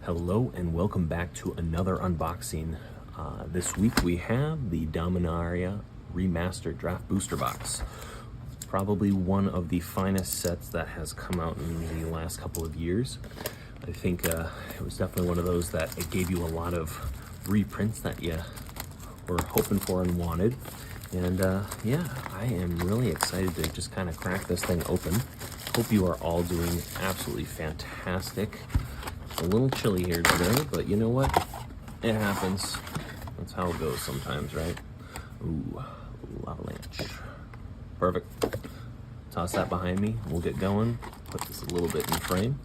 Hello and welcome back to another unboxing. This week we have the Dominaria Remastered Draft Booster Box. Probably one of the finest sets that has come out in the last couple of years. I think it was definitely one of those that it gave you a lot of reprints that you were hoping for and wanted. And yeah, I am really excited to just kind of crack this thing open. Hope you are all doing absolutely fantastic. It's a little chilly here today, but you know what? It happens. That's how it goes sometimes, right? Ooh, avalanche. Perfect. Toss that behind me. We'll get going. Put this a little bit in frame.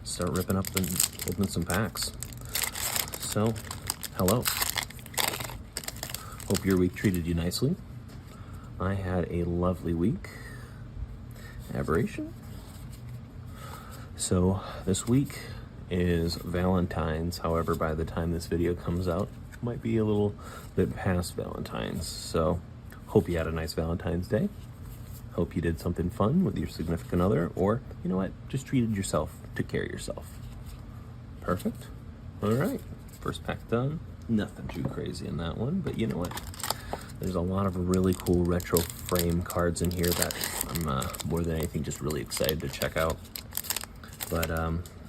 Start ripping up and opening some packs. So, hello. Hope your week treated you nicely. I had a lovely week. Aberration. So this week is Valentine's. However, by the time this video comes out, it might be a little bit past Valentine's. So hope you had a nice Valentine's Day. Hope you did something fun with your significant other, or you know what, just treated yourself, took care of yourself. Perfect. All right, first pack done. Nothing too crazy in that one, but you know what? There's a lot of really cool retro frame cards in here that I'm more than anything just really excited to check out. But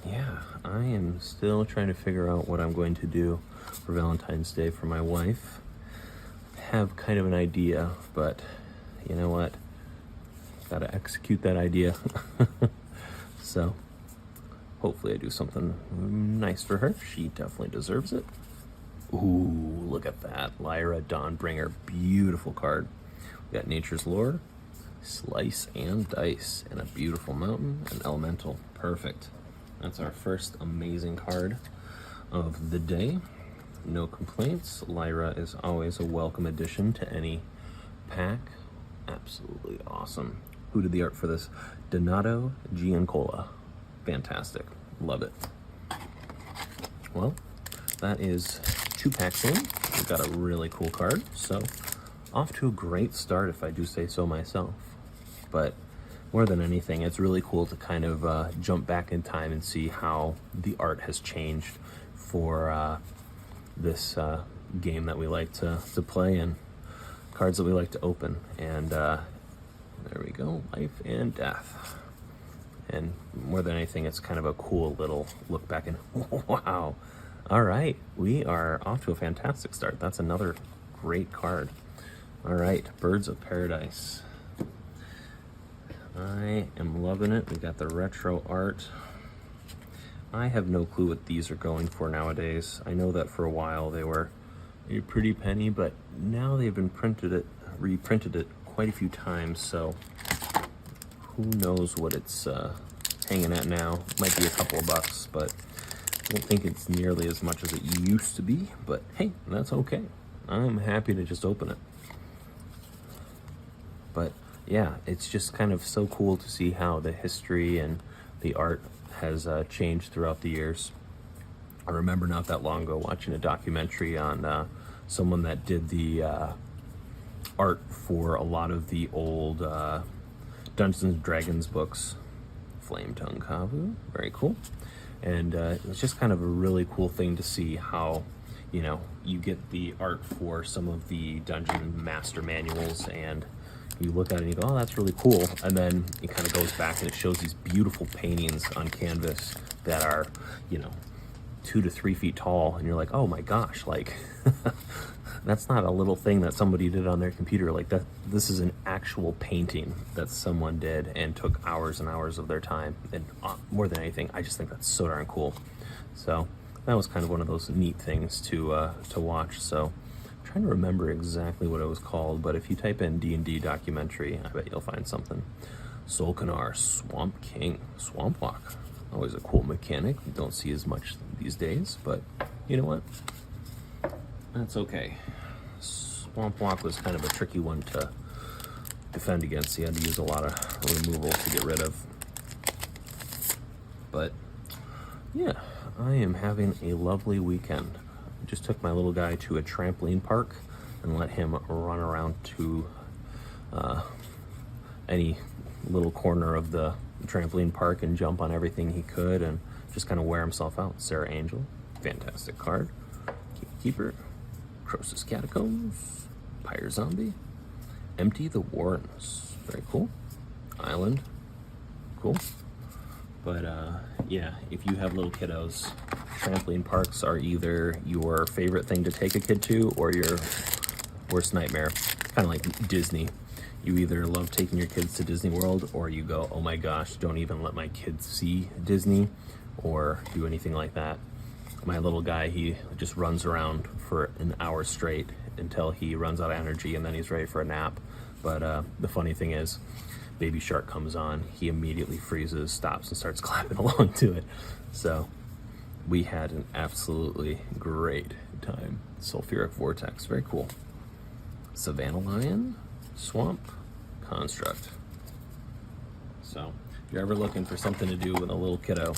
yeah, I am still trying to figure out what I'm going to do for Valentine's Day for my wife. I have kind of an idea, but you know what? Gotta execute that idea. So hopefully I do something nice for her. She definitely deserves it. Ooh, look at that. Lyra Dawnbringer, beautiful card. We got Nature's Lore, Slice and Dice, and a beautiful mountain, and Elemental. Perfect. That's our first amazing card of the day. No complaints. Lyra is always a welcome addition to any pack. Absolutely awesome. Who did the art for this? Donato Giancola. Fantastic. Love it. Well, that is 2 packs in. We've got a really cool card. So off to a great start, if I do say so myself. But more than anything, it's really cool to kind of jump back in time and see how the art has changed for this game that we like to play and cards that we like to open. And there we go, Life and Death. And more than anything, it's kind of a cool little look back and wow. All right, we are off to a fantastic start. That's another great card. All right, Birds of Paradise. I am loving it. We got the retro art. I have no clue what these are going for nowadays. I know that for a while they were a pretty penny, but now they've been reprinted it quite a few times, so who knows what it's hanging at now. Might be a couple of bucks, but I don't think it's nearly as much as it used to be, but hey, that's okay. I'm happy to just open it. But yeah, it's just kind of so cool to see how the history and the art has changed throughout the years. I remember not that long ago watching a documentary on someone that did the art for a lot of the old Dungeons and Dragons books. Flame Tongue Kavu, very cool. And it's just kind of a really cool thing to see how, you know, you get the art for some of the Dungeon Master manuals and you look at it and you go, oh, that's really cool. And then it kind of goes back and it shows these beautiful paintings on canvas that are, you know, 2 to 3 feet tall. And you're like, oh my gosh, like, that's not a little thing that somebody did on their computer. Like that, this is an actual painting that someone did and took hours and hours of their time. And more than anything, I just think that's so darn cool. So that was kind of one of those neat things to watch. So I'm trying to remember exactly what it was called, but if you type in D&D documentary, I bet you'll find something. Solkanar, Swamp King, Swamp Walk. Always a cool mechanic. You don't see as much these days, but you know what? That's okay. Swamp Walk was kind of a tricky one to defend against. You had to use a lot of removal to get rid of. But yeah, I am having a lovely weekend. I just took my little guy to a trampoline park and let him run around to any little corner of the trampoline park and jump on everything he could, and just kind of wear himself out. Sarah Angel, fantastic card. Keeper, Croesus Catacombs, Pyre Zombie, Empty the Warrens, very cool. Island, cool. But yeah, if you have little kiddos, trampoline parks are either your favorite thing to take a kid to or your worst nightmare. It's kind of like Disney. You either love taking your kids to Disney World or you go, oh my gosh, don't even let my kids see Disney or do anything like that. My little guy, he just runs around for an hour straight until he runs out of energy and then he's ready for a nap. But the funny thing is, Baby Shark comes on, he immediately freezes, stops, and starts clapping along to it. So we had an absolutely great time. Sulfuric Vortex, very cool. Savannah Lion, Swamp, Construct. So if you're ever looking for something to do with a little kiddo,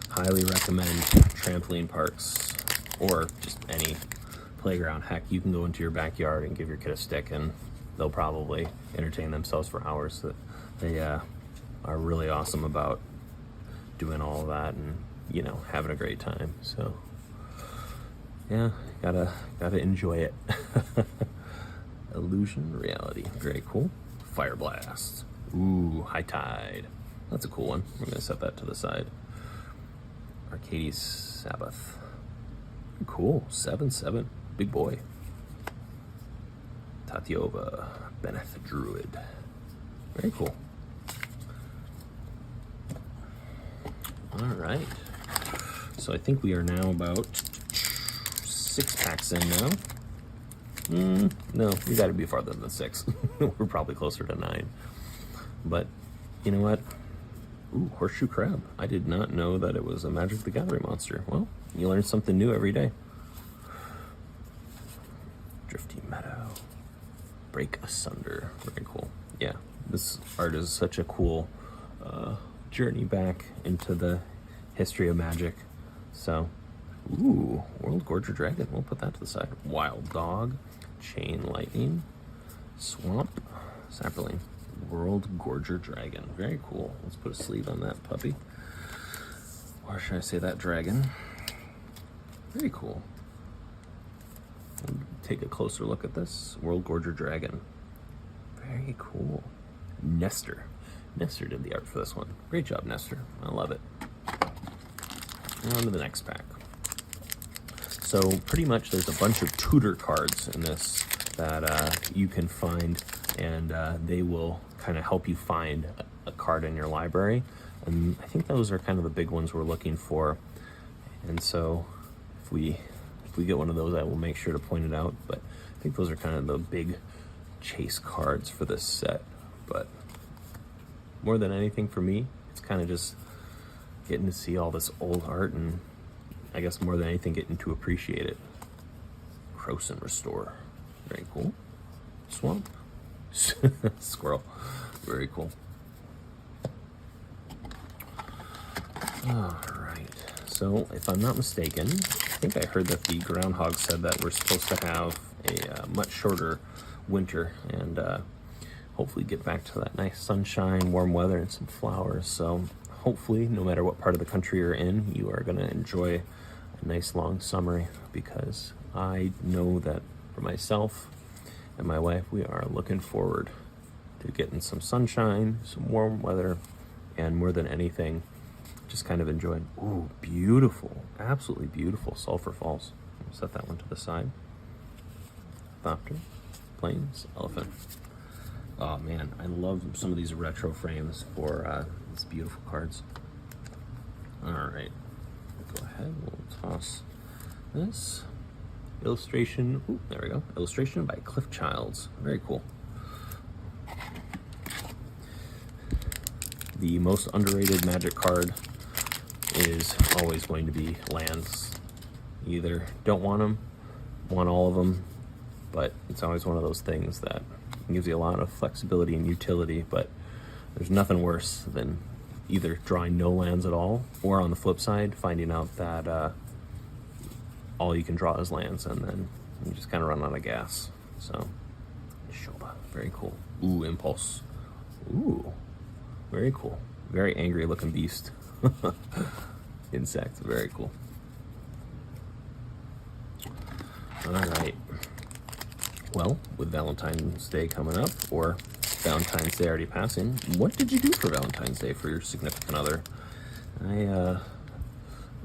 highly recommend trampoline parks or just any playground. Heck, you can go into your backyard and give your kid a stick and they'll probably entertain themselves for hours. They are really awesome about doing all of that and, you know, having a great time. So yeah, gotta enjoy it. Illusion Reality, very cool. Fire Blast, ooh, High Tide, that's a cool one. We're gonna set that to the side. Arcades Sabbath, cool. 7/7, big boy. Tatiova, Beneth Druid, very cool. All right, so I think we are now about 6 packs in now. No, we got to be farther than 6. We're probably closer to 9. But you know what? Ooh, Horseshoe Crab. I did not know that it was a Magic the Gathering monster. Well, you learn something new every day. Drifty Meadow. Break Asunder. Very cool. Yeah, this art is such a cool journey back into the history of Magic. So, ooh, World Gorger Dragon. We'll put that to the side. Wild Dog. Chain Lightning. Swamp. Sapperling. World Gorger Dragon. Very cool. Let's put a sleeve on that puppy. Or should I say that dragon? Very cool. Take a closer look at this. World Gorger Dragon. Very cool. Nestor. Nestor did the art for this one. Great job, Nestor. I love it. On to the next pack. So pretty much there's a bunch of tutor cards in this that you can find, and they will kind of help you find a card in your library. And I think those are kind of the big ones we're looking for. And so if we get one of those, I will make sure to point it out. But I think those are kind of the big chase cards for this set. But more than anything for me, it's kind of just getting to see all this old art, and I guess more than anything, getting to appreciate it. Croson Restore. Very cool. Swamp. Squirrel. Very cool. Alright. So, if I'm not mistaken, I think I heard that the groundhog said that we're supposed to have a much shorter winter and hopefully get back to that nice sunshine, warm weather, and some flowers. So, hopefully, no matter what part of the country you're in, you are going to enjoy a nice long summer, because I know that for myself and my wife, we are looking forward to getting some sunshine, some warm weather, and more than anything, just kind of enjoying. Ooh, beautiful, absolutely beautiful Sulphur Falls. I'll set that one to the side. Thopter, Plains, Elephant. Oh man, I love some of these retro frames for these beautiful cards. All right, go ahead, we'll toss this. Illustration, ooh, there we go. Illustration by Cliff Childs, very cool. The most underrated Magic card is always going to be lands. You either don't want them, want all of them, but it's always one of those things that gives you a lot of flexibility and utility, but there's nothing worse than either drawing no lands at all, or on the flip side, finding out that all you can draw is lands, and then you just kind of run out of gas. So, Shoba, very cool. Ooh, Impulse. Ooh, very cool. Very angry looking beast. insect. Very cool. All right. Well, with Valentine's Day coming up, or Valentine's Day already passing, what did you do for Valentine's Day for your significant other? I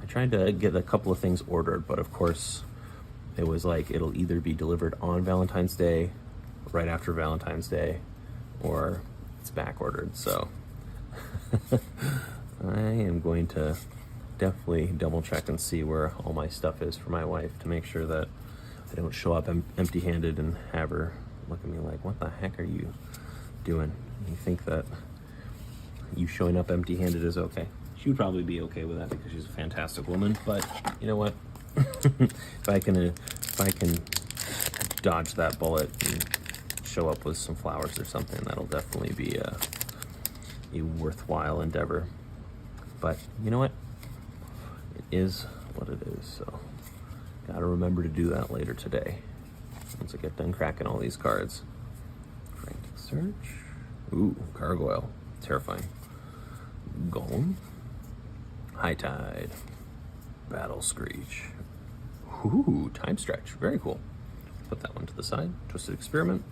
tried to get a couple of things ordered, but of course, it was like it'll either be delivered on Valentine's Day, right after Valentine's Day, or it's back ordered. So I am going to definitely double check and see where all my stuff is for my wife to make sure that I don't show up empty-handed and have her look at me like, what the heck are you doing? You think that you showing up empty-handed is okay? She would probably be okay with that because she's a fantastic woman, but you know what? if I can dodge that bullet and show up with some flowers or something, that'll definitely be a worthwhile endeavor. But you know what? It is what it is, so gotta remember to do that later today once I get done cracking all these cards. Frantic Search. Ooh, Gargoyle. Terrifying. Golem. High Tide. Battle Screech. Ooh, Time Stretch. Very cool. Put that one to the side. Twisted Experiment.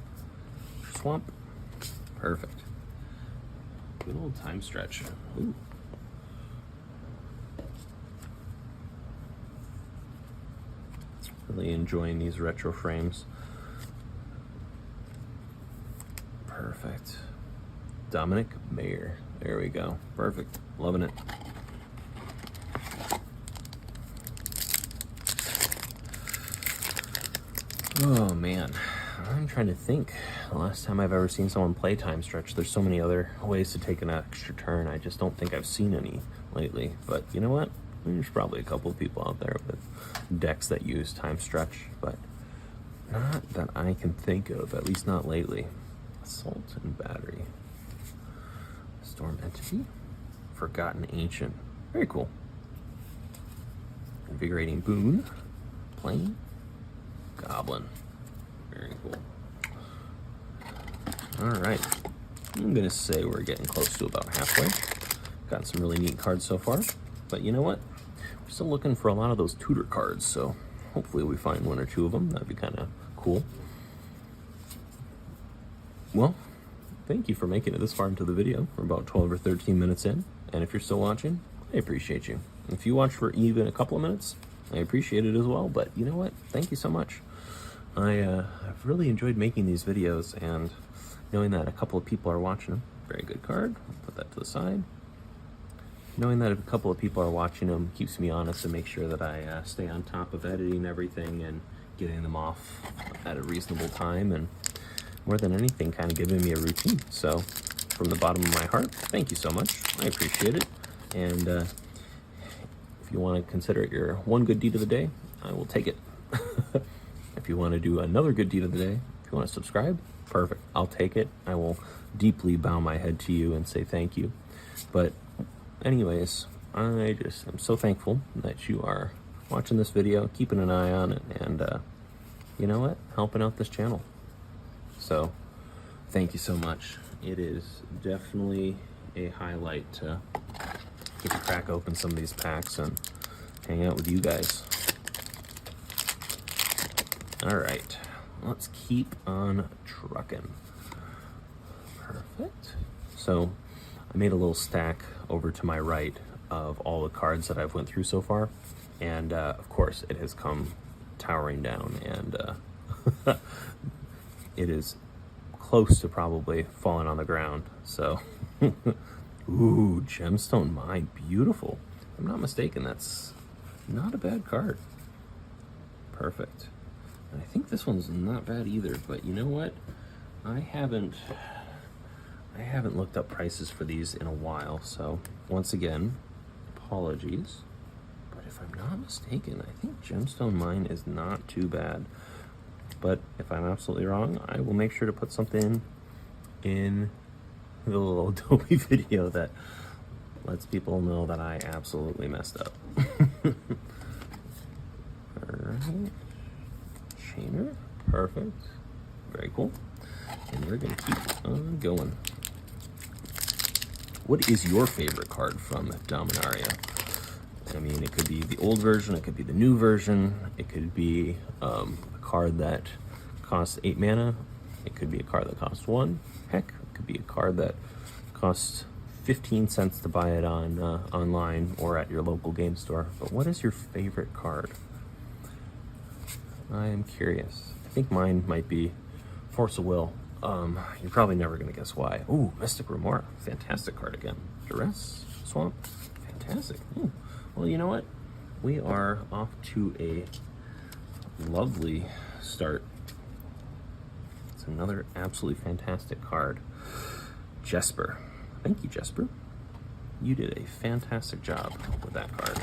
Swamp. Perfect. Good old Time Stretch. Ooh. Really enjoying these retro frames. Perfect. Dominic Mayer. There we go. Perfect. Loving it. Oh man, I'm trying to think. The last time I've ever seen someone play Time Stretch, there's so many other ways to take an extra turn. I just don't think I've seen any lately. But you know what? There's probably a couple of people out there with decks that use Time Stretch, but not that I can think of, at least not lately. Assault and Battery. Storm Entity. Forgotten Ancient. Very cool. Invigorating Boon. Plane. Goblin. Very cool. Alright. I'm going to say we're getting close to about halfway. Got some really neat cards so far. But you know what? We're still looking for a lot of those tutor cards, so hopefully we find one or two of them. That'd be kind of cool. Well, thank you for making it this far into the video. We're about 12 or 13 minutes in. And if you're still watching, I appreciate you. If you watch for even a couple of minutes, I appreciate it as well. But you know what? Thank you so much. I've really enjoyed making these videos, and knowing that a couple of people are watching them. Very good card. I'll put that to the side. Knowing that a couple of people are watching them keeps me honest and makes sure that I stay on top of editing everything and getting them off at a reasonable time, and more than anything, kind of giving me a routine. So from the bottom of my heart, thank you so much. I appreciate it. And if you want to consider it your one good deed of the day, I will take it. If you want to do another good deed of the day, if you want to subscribe, perfect. I'll take it. I will deeply bow my head to you and say thank you. But anyways, I'm so thankful that you are watching this video, keeping an eye on it, and you know what? Helping out this channel. So thank you so much. It is definitely a highlight to get to crack open some of these packs and hang out with you guys. All right, let's keep on trucking. Perfect. So I made a little stack over to my right of all the cards that I've went through so far, and of course it has come towering down, and it is close to probably falling on the ground. So ooh, Gemstone Mine, beautiful. If I'm not mistaken, that's not a bad card. Perfect. And I think this one's not bad either, but you know what? I haven't looked up prices for these in a while, so once again, apologies. But if I'm not mistaken, I think Gemstone Mine is not too bad. But if I'm absolutely wrong, I will make sure to put something in the little Adobe video that lets people know that I absolutely messed up. Alright. Chainer. Perfect. Very cool. And we're going to keep on going. What is your favorite card from Dominaria? I mean, it could be the old version, it could be the new version, it could be a card that costs 8 mana, it could be a card that costs 1. Heck, it could be a card that costs 15 cents to buy it on online or at your local game store. But what is your favorite card? I am curious. I think mine might be Force of Will. You're probably never going to guess why. Ooh, Mystic Remora. Fantastic card again. Duress, Swamp. Fantastic. Ooh. Well, you know what? We are off to a lovely start. It's another absolutely fantastic card. Jesper. Thank you, Jesper. You did a fantastic job with that card.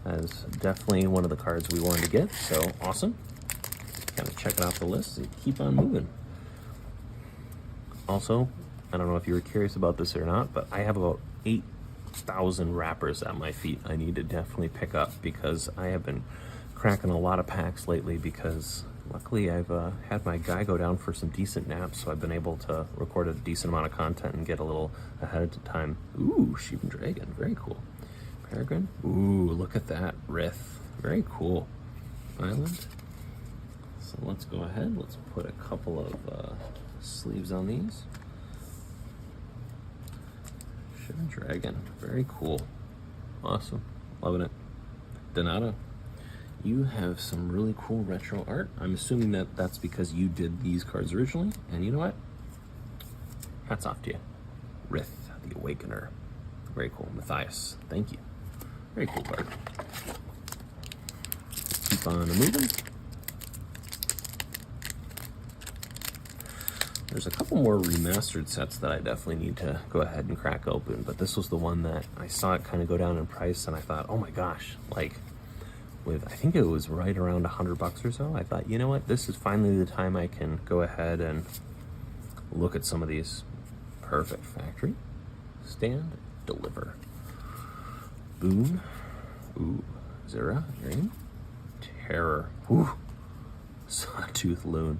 That is definitely one of the cards we wanted to get, so awesome. Kind of check it off the list and keep on moving. Also, I don't know if you were curious about this or not, but I have about 8,000 wrappers at my feet I need to definitely pick up because I have been cracking a lot of packs lately because luckily I've had my guy go down for some decent naps, so I've been able to record a decent amount of content and get a little ahead of time. Ooh, Sheep and Dragon, very cool. Peregrine, ooh, look at that. Rith, very cool. Island. So let's go ahead, let's put a couple of sleeves on these. Sheep and Dragon, very cool. Awesome, loving it. Donato. You have some really cool retro art. I'm assuming that that's because you did these cards originally. And you know what? Hats off to you. Rith, the Awakener. Very cool. Matthias, thank you. Very cool card. Keep on moving. There's a couple more remastered sets that I definitely need to go ahead and crack open. But this was the one that I saw it kind of go down in price. And I thought, oh my gosh, like, I think it was right around $100 or so. I thought, you know what, this is finally the time I can go ahead and look at some of these. Perfect. Factory, Stand, Deliver, Boon, ooh, Zera, Dream, Terror, ooh, Sawtooth Loon.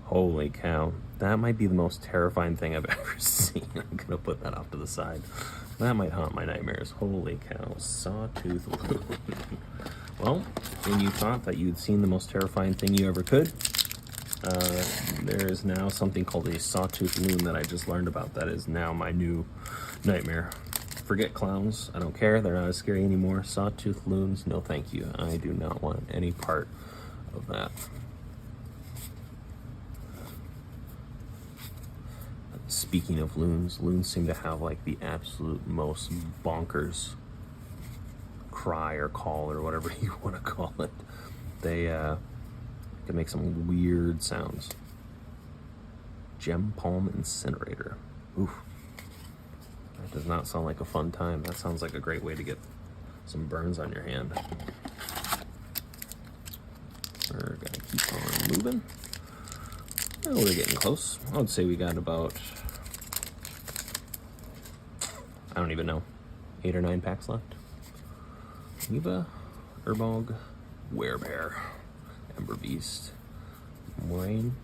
Holy cow, that might be the most terrifying thing I've ever seen. I'm gonna put that off to the side. That might haunt my nightmares. Holy cow, Sawtooth Loon. Well, when you thought that you'd seen the most terrifying thing you ever could, there is now something called a Sawtooth Loon that I just learned about that is now my new nightmare. Forget clowns. I don't care. They're not as scary anymore. Sawtooth Loons, no thank you. I do not want any part of that. Speaking of loons, loons seem to have like the absolute most bonkers cry or call or whatever you want to call it. They can make some weird sounds. Gem Palm Incinerator. Oof. That does not sound like a fun time. That sounds like a great way to get some burns on your hand. We're gonna keep on moving. Oh, we're getting close. I would say we got about, I don't even know, 8 or 9 packs left. Eva, Urbolg, Werebear, Ember Beast, Moraine,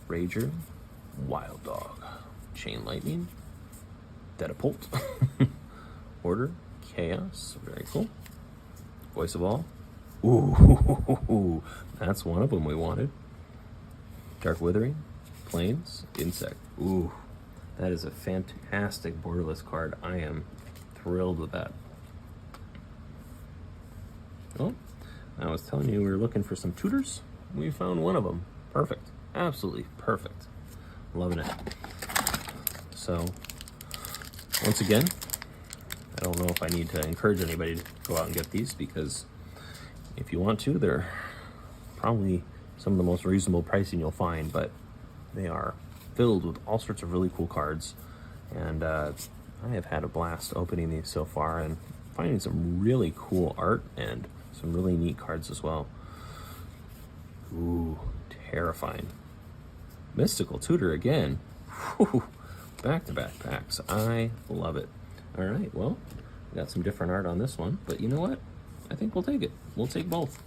Rager, Wild Dog, Chain Lightning, Dedapult, Order, Chaos, very cool. Voice of All, ooh, that's one of them we wanted. Dark Withering, Plains, Insect, ooh, that is a fantastic borderless card. I am thrilled with that. Well, I was telling you we were looking for some tutors. We found one of them. Perfect. Absolutely perfect. Loving it. So, once again, I don't know if I need to encourage anybody to go out and get these because if you want to, they're probably some of the most reasonable pricing you'll find, but they are filled with all sorts of really cool cards. And I have had a blast opening these so far and finding some really cool art and some really neat cards as well. Ooh, terrifying. Mystical Tutor again. Whew. Back-to-back packs. I love it. All right, well, we got some different art on this one, but you know what? I think we'll take it. We'll take both.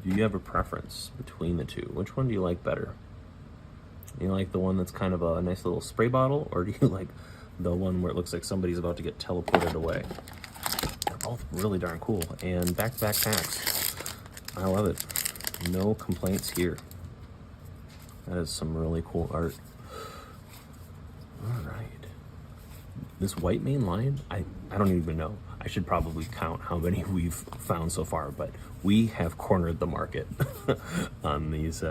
Do you have a preference between the two? Which one do you like better? You like the one that's kind of a nice little spray bottle, or do you like the one where it looks like somebody's about to get teleported away. They're both really darn cool, and back-to-back packs. I love it. No complaints here. That is some really cool art. All right. This white main lion, I don't even know. I should probably count how many we've found so far, but we have cornered the market on these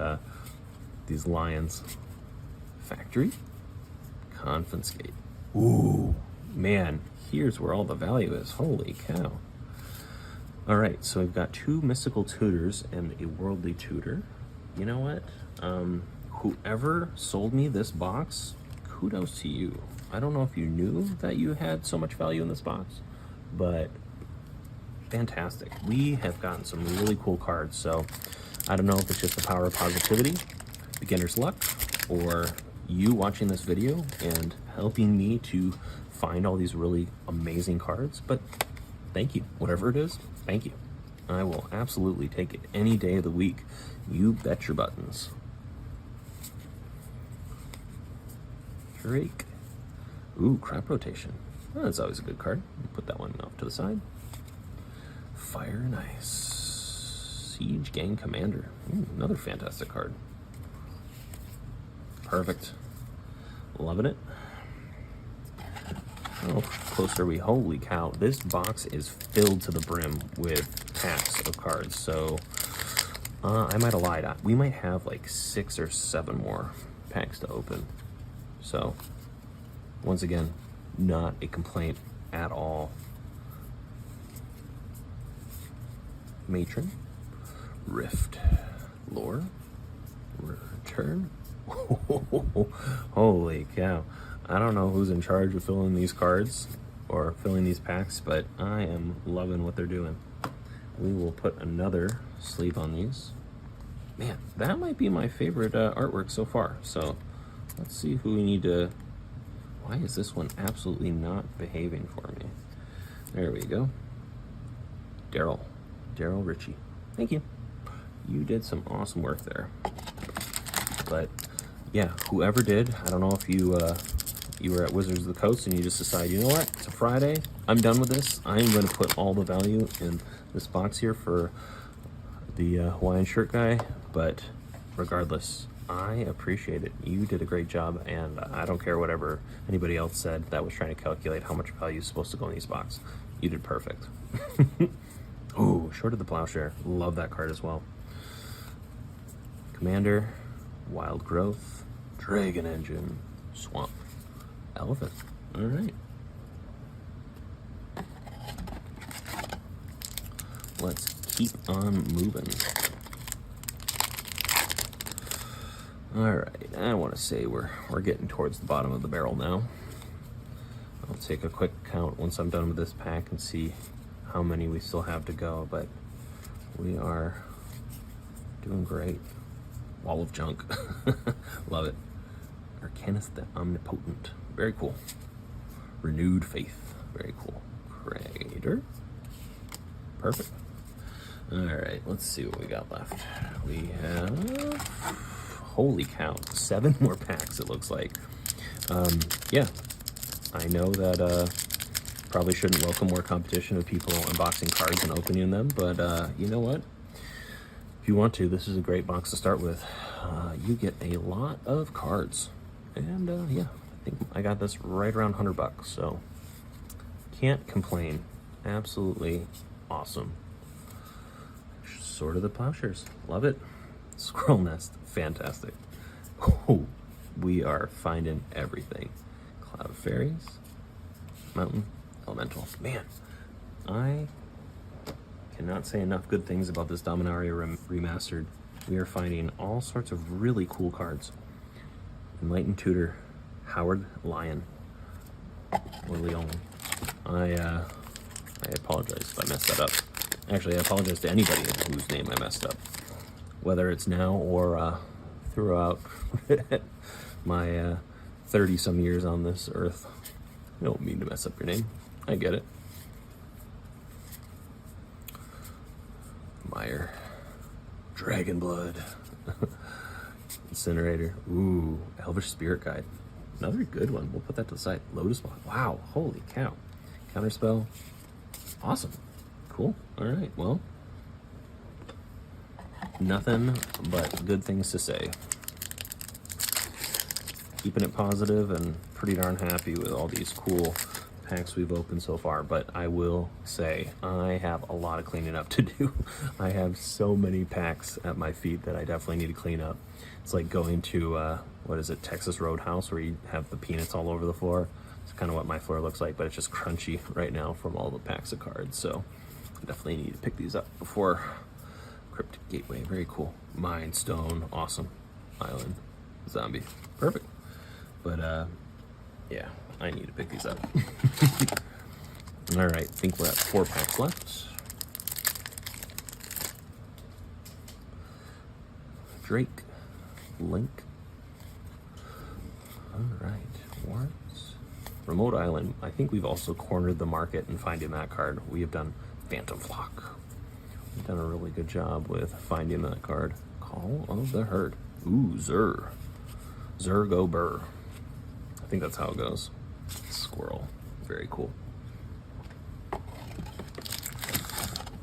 lions. Factory, confiscate. Ooh, man, here's where all the value is. Holy cow. All right, so we've got 2 mystical tutors and a worldly tutor. You know what? Whoever sold me this box, kudos to you. I don't know if you knew that you had so much value in this box, but fantastic. We have gotten some really cool cards, so I don't know if it's just the power of positivity, beginner's luck, or you watching this video and helping me to find all these really amazing cards, but thank you. Whatever it is, thank you. I will absolutely take it any day of the week. You bet your buttons. Drake. Ooh, crop rotation. Oh, that's always a good card. Put that one off to the side. Fire and Ice. Siege Gang Commander. Ooh, another fantastic card. Perfect. Loving it. How close are we? Holy cow. This box is filled to the brim with packs of cards. So I might have lied. We might have like 6 or 7 more packs to open. So once again, not a complaint at all. Matron. Rift. Lore. Return. Holy cow. I don't know who's in charge of filling these cards or filling these packs, but I am loving what they're doing. We will put another sleeve on these. Man, that might be my favorite artwork so far. So let's see who we need to... Why is this one absolutely not behaving for me? There we go. Daryl Ritchie. Thank you. You did some awesome work there. But yeah, whoever did, I don't know if you were at Wizards of the Coast and you just decided, you know what, it's a Friday, I'm done with this. I'm going to put all the value in this box here for the Hawaiian shirt guy. But regardless, I appreciate it. You did a great job, and I don't care whatever anybody else said that was trying to calculate how much value is supposed to go in these boxes. You did perfect. Ooh, Short of the Plowshare. Love that card as well. Commander, Wild Growth, Dragon Engine, Swamp, Elephant. All right. Let's keep on moving. All right, I want to say we're getting towards the bottom of the barrel now. I'll take a quick count once I'm done with this pack and see how many we still have to go, but we are doing great. Wall of Junk. Love it. Arcanist the Omnipotent. Very cool. Renewed Faith. Very cool. Crater. Perfect. All right, let's see what we got left. We have... Holy cow, 7 more packs it looks like. Yeah, I know that probably shouldn't welcome more competition of people unboxing cards and opening them, but you know what? If you want to, this is a great box to start with. You get a lot of cards, and yeah, I think I got this right around $100, so can't complain. Absolutely awesome. Sword of the Plowshares, love it. Squirrel Nest, fantastic. Oh, we are finding everything. Cloud of Fairies, Mountain, Elemental. Man, I cannot say enough good things about this Dominaria Remastered. We are finding all sorts of really cool cards. Enlightened Tutor, Howard Lyon, or Leon. I apologize if I messed that up. Actually, I apologize to anybody whose name I messed up, whether it's now or throughout my 30-some years on this earth. I don't mean to mess up your name. I get it. Meyer. Dragon Blood. Incinerator. Ooh, Elvish Spirit Guide. Another good one. We'll put that to the side. Lotus Block. Wow, holy cow. Counterspell. Awesome. Cool. All right, well, nothing but good things to say. Keeping it positive and pretty darn happy with all these cool packs we've opened so far, but I will say I have a lot of cleaning up to do. I have so many packs at my feet that I definitely need to clean up. It's like going to, what is it, Texas Roadhouse, where you have the peanuts all over the floor. It's kind of what my floor looks like, but it's just crunchy right now from all the packs of cards, so I definitely need to pick these up before Cryptic Gateway. Very cool. Mind Stone, awesome. Island, Zombie, perfect. But yeah, I need to pick these up. All right, I think we're at 4 packs left. Drake, Link. All right, Warrants. Remote Island. I think we've also cornered the market in finding that card. We have done Phantom Flock. We've done a really good job with finding that card. Call of the Herd. Ooh, Zur. Zur go Burr. I think that's how it goes. Squirrel. Very cool.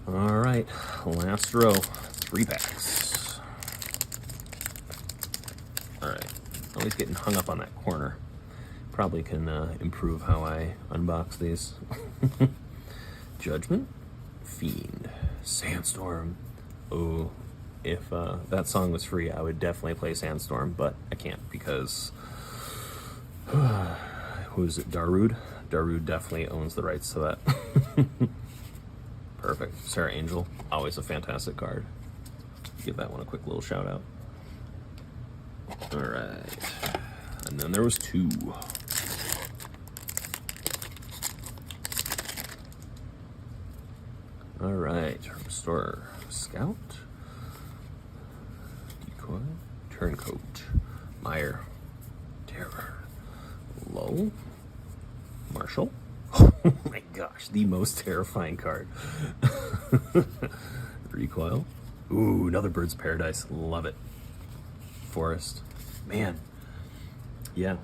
All right, last row. 3 packs. All right, always getting hung up on that corner. Probably can improve how I unbox these. Judgment, Fiend, Sandstorm. Oh, if that song was free, I would definitely play Sandstorm, but I can't because who is it? Darude? Darude definitely owns the rights to that. Perfect. Sarah Angel, always a fantastic card. Give that one a quick little shout out. All right, and then there was 2. All right, Restorer, Scout, Decoy, Turncoat, Mire, Terror, Lull, Marshall. Oh my gosh, the most terrifying card. Recoil. Ooh, another Bird's Paradise. Love it. Forest. Man. Yeah.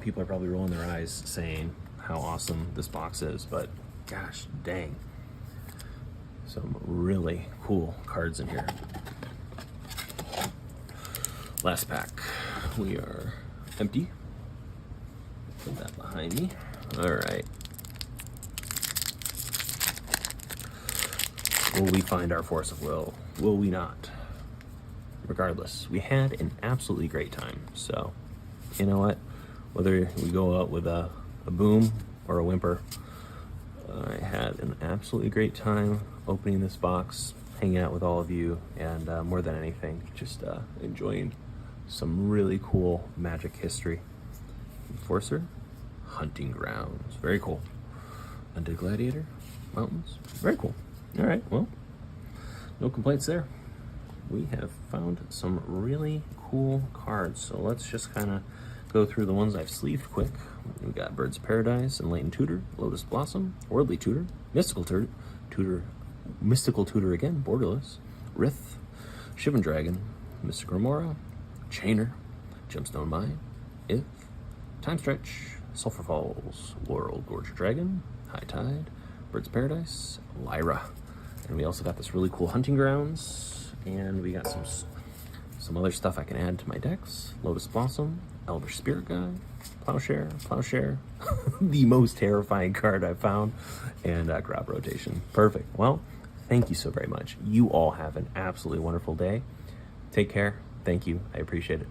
People are probably rolling their eyes saying how awesome this box is, but gosh dang. Some really cool cards in here. Last pack. We are empty. Put that behind me. All right. Will we find our force of will? Will we not? Regardless, we had an absolutely great time. So, you know what? Whether we go out with a boom or a whimper, I had an absolutely great time opening this box, hanging out with all of you, and more than anything, just enjoying some really cool Magic history. Enforcer, Hunting Grounds, very cool. Undead Gladiator, Mountains, very cool. All right, well, no complaints there. We have found some really cool cards, so let's just kind of go through the ones I've sleeved quick. We got Bird's Paradise and Latent Tutor, Lotus Blossom, Worldly Tutor, Mystical Tutor again, Borderless, Rith, Shivan Dragon, Mystic Remora, Chainer, Gemstone Mine, If, Time Stretch, Sulphur Falls, Laurel Gorge Dragon, High Tide, Bird's Paradise, Lyra. And we also got this really cool Hunting Grounds, and we got some other stuff I can add to my decks. Lotus Blossom, Elder Spirit Guide, Plowshare, the most terrifying card I've found, and Grab Rotation. Perfect. Well, thank you so very much. You all have an absolutely wonderful day. Take care. Thank you. I appreciate it.